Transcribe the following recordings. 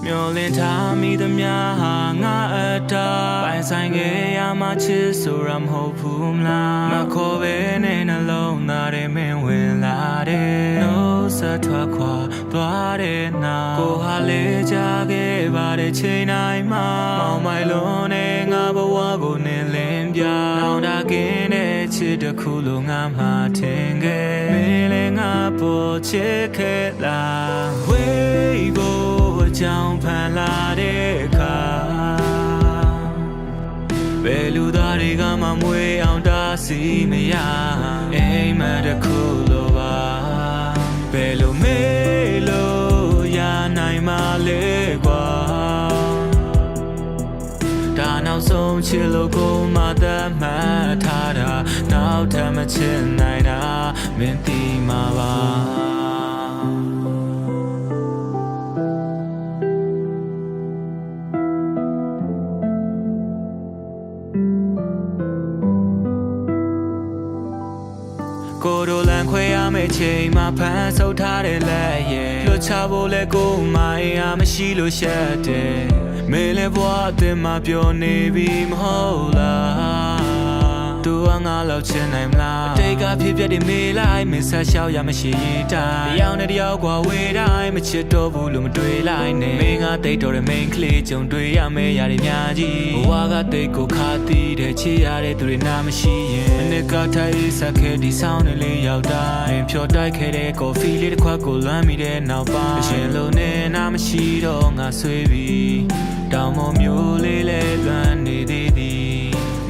မျောလင်းထားမိသမျှဟာငါအတားပိုင်ဆိုင်ခဲ့ရမှချစ်ဆိုတာမဟုတ်ဘူးမလားမခေါ်ပဲနဲ့နှလုံးသားထဲမင်းဝင်လာတယ်နှုတ်ဆက်ထွက်ခွာသွားတဲ့နောက်ကိုဟာလေကြခဲ့ပါတဲ့ချိန်တိုင်းမှာမောင်မိုင်လုံးနဲ့ငါဘဝကိုနင်းလင်းပြနောင်တကင်းတဲ့ချစ်တစ်ခုလိုငါမှထင်ခဲ့မင်းလည်းငါပေါ်ချစ်ခဲ့လားဝေးဖို့ကြောင်ဖန်လာတဲ့အခါဘယ်လူသားတွေကမှမွေးအောင်တားဆီးမရအိမ်မက်တစ်ခုလိုပါဘယ်လိုမေးလို့ရနိုင်မှလဲကွာဒါနောက်ဆုံးချစ်လို့ကိုမှသတ်မှတ်ထားတာနောက်ထပ်မချစ်နိုင်တာမင်းသိမှာပါကိုတို့လန်ခွဲရမယ့်ချိန်မှာဖန်ဆုပ်ထားတဲ့လက်ရဲ့လွတ်ချဖို့လဲကိုမိုင်းအားမရှိလို့ရှက်တယ်မင်းလည်းဘဝအသစ်မှာပျော်နေပြီမဟုတ်လားသူကငါလောက်ချင်နိုင်မလားအတိတ်ကဖြစ်ပျက်တွေမေးလိုက်မင်းဆက်လျှောက်ရမရှိရင်တိုင်းတယောက်နဲ့တယောက်ကွာဝေးတိုင်းမချစ်တော့ဘူးလို့မတွေးလိုက်နဲ့မင်းကတိတ်တော်တဲ့ main ကလေးကြုံတွေ့ရမယ့်ຢာတွေများကြီးဘဝကတိတ်ကိုခါတီးတဲ့ချစ်ရတဲ့သူတွေနာမရှိရင်အနှစ်ကထိုင်ဆက်ခဲ့ဒီဆောင်နဲ့လေးရောက်တိုင်းဖြော်တိုက်ခဲ့တဲ့ကော်ဖီလေးတစ်ခွက်ကိုလွမ်းမိတဲ့နောက်ပိုင်းအရှင်လုံးနဲ့နာမရှိတော့ငါဆွေးပြီးတောင်ပေါ်မျိုးလေးလဲလွမ်းနေသေးသည်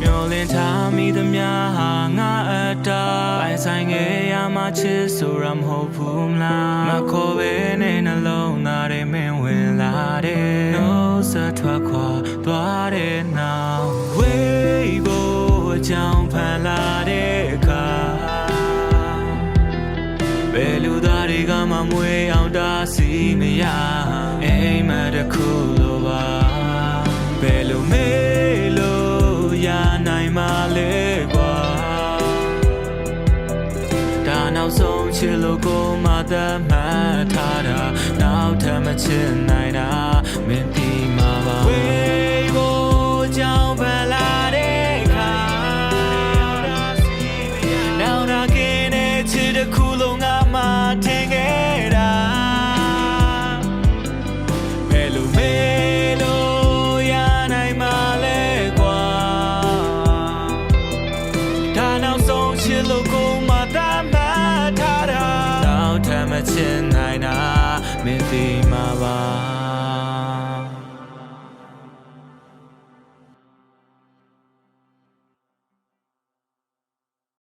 မျောလင်းထားမိသမျှဟာငါအတားပိုင်ဆိုင်ခဲ့ရမှချစ်ဆိုတာမဟုတ်ဘူးမလားမခေါ်ပဲနဲ့နှလုံးသားထဲမင်းဝင်လာတယ်နှုတ်ဆက်ထွက်ခွာသွားတဲ့နောက်ဝေးဖို့အကြောင်းဖန်လာတဲ့အခါဘယ်လူသားတွေကမှမွေးအောင်တားဆီးမရအိမ်မက်တစ်ခုလိုပါဘယ်လိုမေးလို့ရနိုင်မှလဲကွာဒါနောက်ဆုံးချစ်လို့ကိုမှသတ်မှတ်ထားတာနောက်ထပ်မချစ်နိုင်တာမင်းသိမှာပါဝေးဖို့ကြောင်ဖန်လာတဲ့အခါနောင်တကင်းတဲ့ချစ်တစ်ခုလုံးငါမှထင်ခဲ့တာဘယ်လိုမေးလို့ရနိုင်မှလဲကွာဒါနောက်ဆုံးချစ်လို့ကိုမှသတ်မှတ်ထားတာနောက်ထပ်မချစ်နိုင်တာမင်းသိ